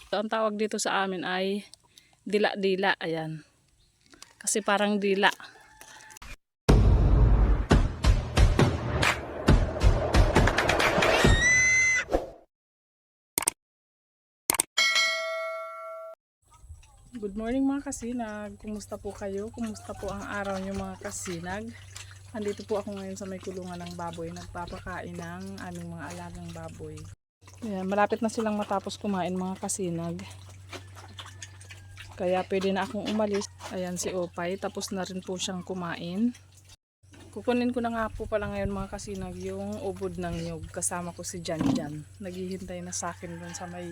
Ang tawag dito sa amin ay dila-dila. Ayan. Kasi parang dila. Good morning mga kasinag. Kumusta po kayo? Kumusta po ang araw nyo mga kasinag? Andito po ako ngayon sa may kulungan ng baboy. Nagpapakain ng aming mga alagang baboy. Ayan, malapit na silang matapos kumain mga kasinag. Kaya pwede na akong umalis. Ayan si Opay. Tapos na rin po siyang kumain. Kukunin ko na nga po pala ngayon mga kasinag yung ubod ng nyug. Kasama ko si Janjan. Naghihintay na sa akin dun sa may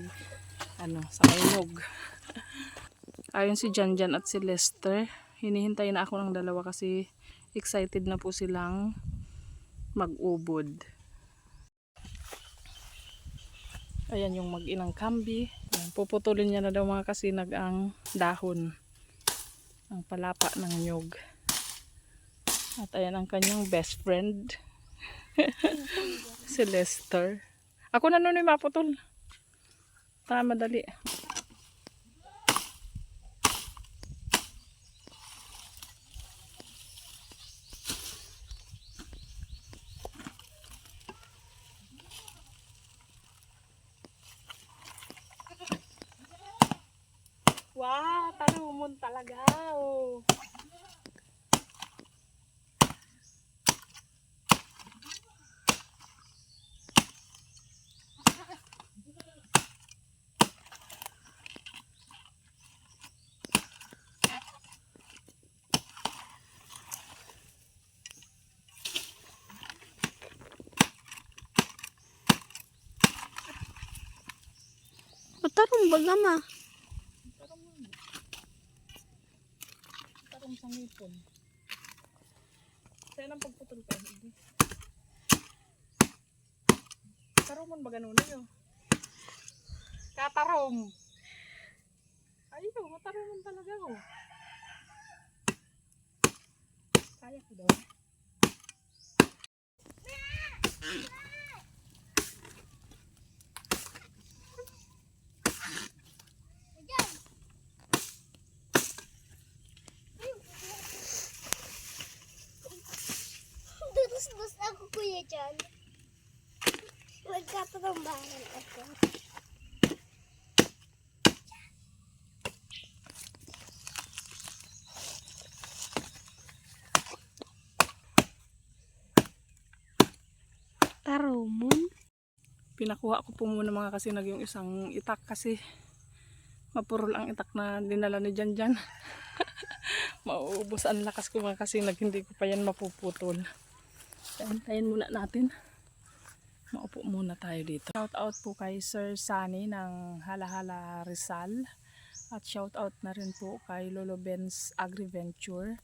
nyug. Ayun si Janjan at si Lester. Hinihintay na ako ng dalawa kasi excited na po silang mag-ubod. Ayan yung mag-inang kambi. Ayan, puputulin niya na daw mga kasinag ang dahon. Ang palapa ng nyug. At ayan ang kanyang best friend. Si Lester. Ako na nun yung maputol. Tama, madali. Wow, talumon talaga. Oh. Tarong baga ma. Tarong sa ngipon. Saan ang pagputol ka? Tarumon ba ganun yun? Katarom. Ayaw, matarumon talaga ako. Kaya ko daw. Dudus-dus ako kuya dyan. Magkatrombahan ako. Tarumon? Pinakuha ko po muna mga kasinag yung isang itak kasi mapurol ang itak na dinala ni Janjan. Mauubos ang lakas ko mga kasinag, hindi ko pa yan mapuputol. Antayin muna natin. Maupo muna tayo dito. Shout out po kay Sir Sunny ng Halahala Rizal. At shout out na rin po kay Lolo Benz Agriventure.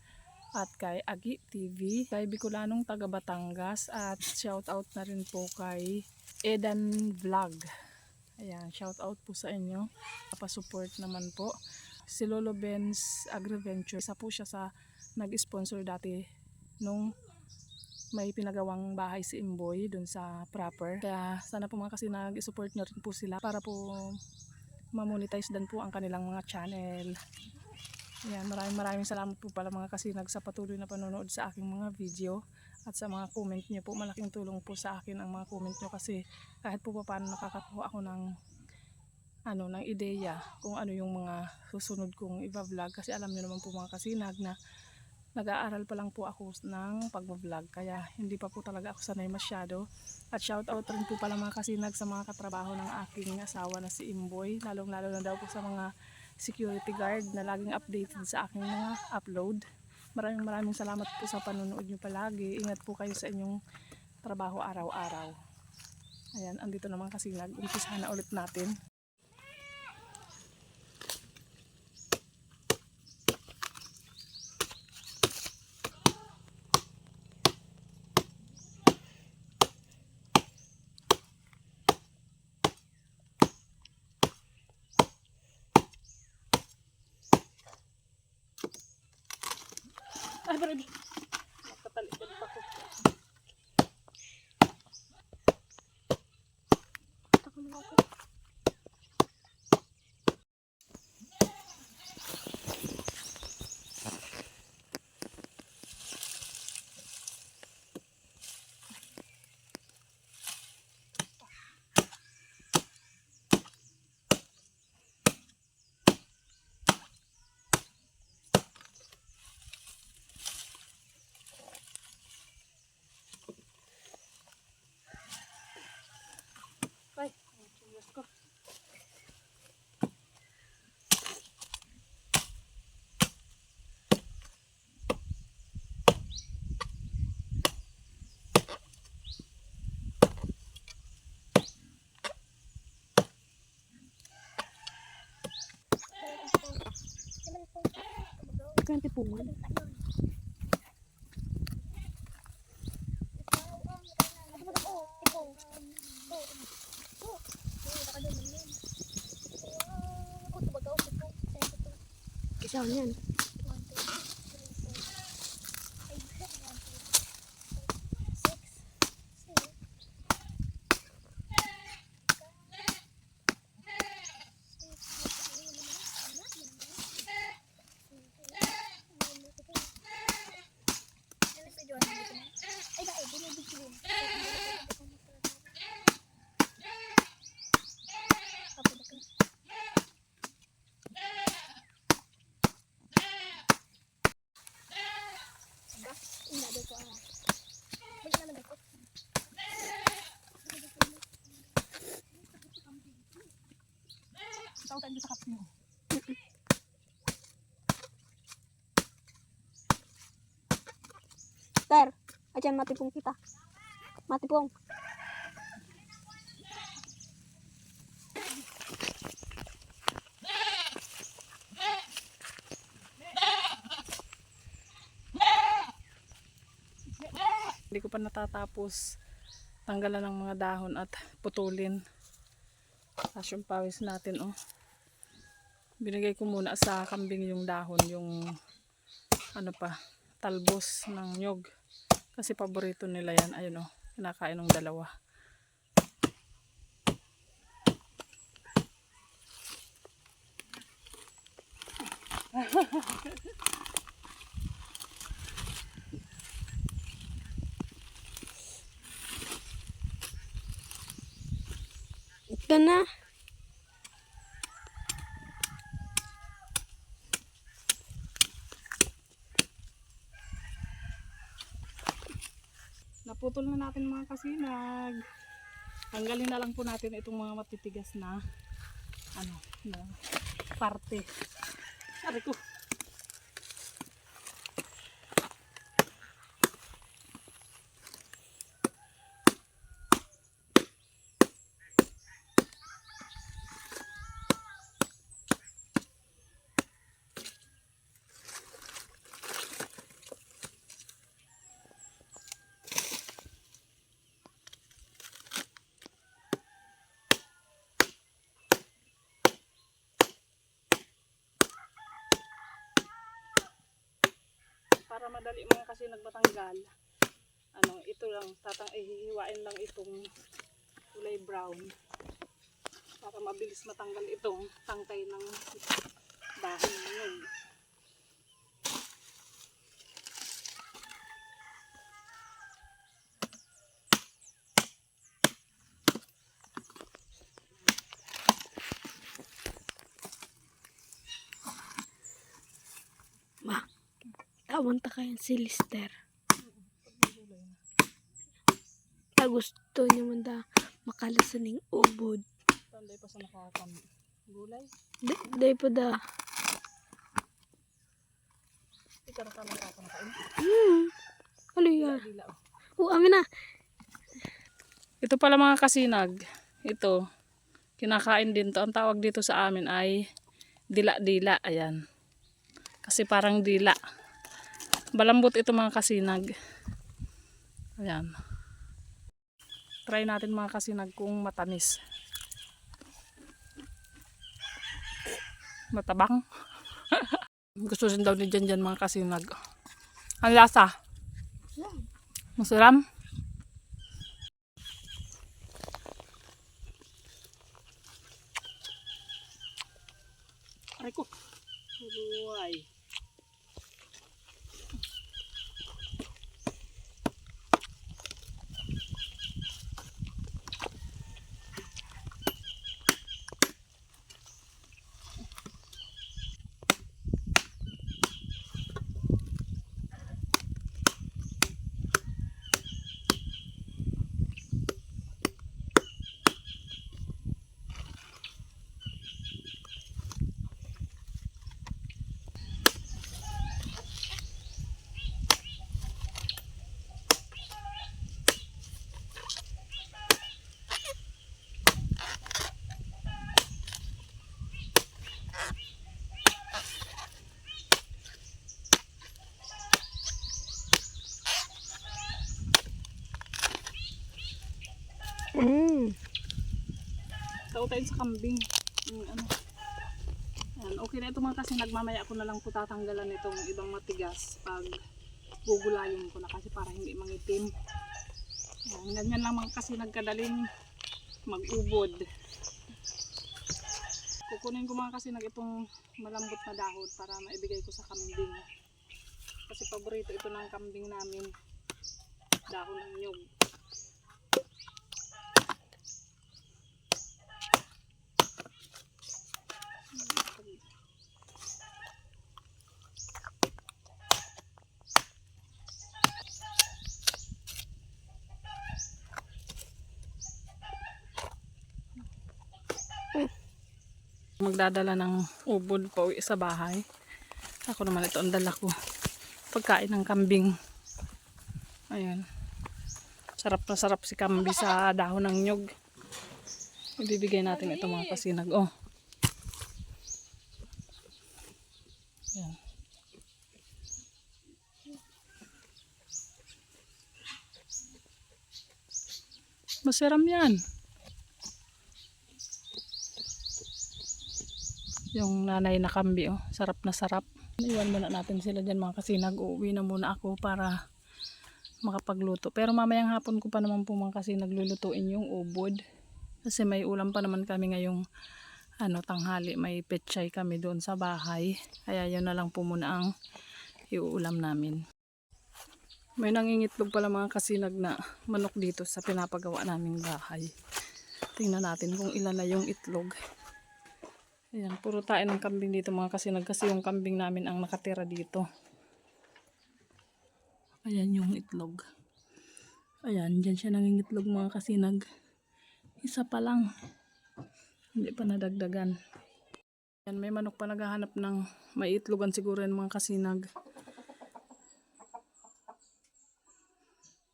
At kay Agi TV. Kay Bicolanong taga Batangas. At shout out na rin po kay Edan Vlog. Ayan, shout out po sa inyo. Papasupport naman po. Si Lolo Benz Agriventure. Isa po siya sa nag-sponsor dati nung may pinagawang bahay si Imboy dun sa proper. Kaya sana po mga kasinag i-support nyo rin po sila para po ma-monetize din po ang kanilang mga channel. Ayan, maraming salamat po pala mga kasinag sa patuloy na panonood sa aking mga video at sa mga comment nyo po. Malaking tulong po sa akin ang mga comment nyo kasi kahit po paano nakakakuha ako ng ng ideya kung ano yung mga susunod kong i-vlog kasi alam nyo naman po mga kasinag na nag-aaral pa lang po ako ng pag-vlog kaya hindi pa po talaga ako sanay masyado. At shout out rin po pala mga kasinag sa mga katrabaho ng aking asawa na si Imboy, lalong lalo na daw po sa mga security guard na laging updated sa aking mga upload. Maraming salamat po sa panonood nyo palagi. Ingat po kayo sa inyong trabaho araw-araw. Ayan, andito naman kasinag, umpisahan na ulit natin. Ay, baby. Nakatalikod pa ko. Isa yan. Tahu tayo sa kapyo. Ter, ayan matipong kita. Matipong. Hindi ko pa natatapos tanggalan ng mga dahon at putulin. Tapos yung pawis natin, oh. Binigay ko muna sa kambing yung dahon, yung ano pa, talbos ng nyog. Kasi paborito nila yan. Ayun, oh, kinakain ng dalawa. Ito na. Naputol na natin mga kasinag. Tanggalin na lang po natin itong mga matitigas na ano, na parte. Sabi ko. Para madali mga kasi nagbatanggal. Ano, ito lang ihihiwain lang itong kulay brown para mabilis matanggal itong tangkay ng dahon ngayon. Tawag ta kayo si Lister. Gusto niya man da makalasan ng ubod. Tanday pa sa nakakam gulay. Day pa da. Ito na kami nakakain. Ano yan? Dila, oh. Amin na. Ito pala mga kasinag. Ito, kinakain din to. Ang tawag dito sa amin ay dila-dila. Ayan. Kasi parang dila. Balambot ito mga kasinag. Ayan. Try natin mga kasinag kung matamis. Matabang. Gusto rin daw ni Janjan mga kasinag. Ang lasa. Masarap. Aray ko. Uy. Tautain sa kambing. Ano. Ayan, okay na ito mga kasi nagmamaya ako na lang po tatanggalan itong ibang matigas pag gugulayin ko na kasi para hindi mangitim. Ayan, ganyan lang mga kasi nagkadaling mag-ubod. Kukunin ko mga kasi itong malambot na dahon para maibigay ko sa kambing. Kasi paborito ito ng kambing namin. Dahon ng nyug. Magdadala ng ubod pa uwi sa bahay. Ako naman ito ang dala ko. Pagkain ng kambing. Ayan. Sarap na sarap si kambi sa dahon ng nyug. Ibibigay natin ito mga kasinag. Oh. Ayan. Masiram yan. Yung nanay na kambi, oh. Sarap na sarap. Iwan muna natin sila dyan mga kasinag. Uuwi na muna ako para makapagluto. Pero mamayang hapon ko pa naman po mga kasinag lulutuin yung ubod. Kasi may ulam pa naman kami ngayong tanghali. May pechay kami doon sa bahay. Kaya yun na lang po muna ang iuulam namin. May nangingitlog pala mga kasinag na manok dito sa pinapagawa naming bahay. Tingnan natin kung ilan na yung itlog. Ayan, puro tayo ng kambing dito mga kasinag kasi yung kambing namin ang nakatira dito. Ayan yung itlog. Ayan, dyan siya nangingitlog mga kasinag. Isa pa lang. Hindi pa nadagdagan. Ayan, may manok pa naghahanap ng may itlogan siguro yan mga kasinag.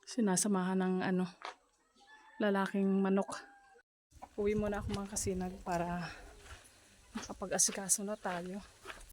Sinasamahan ng lalaking manok. Uwi muna ako mga kasinag para makapag-asikaso na tayo.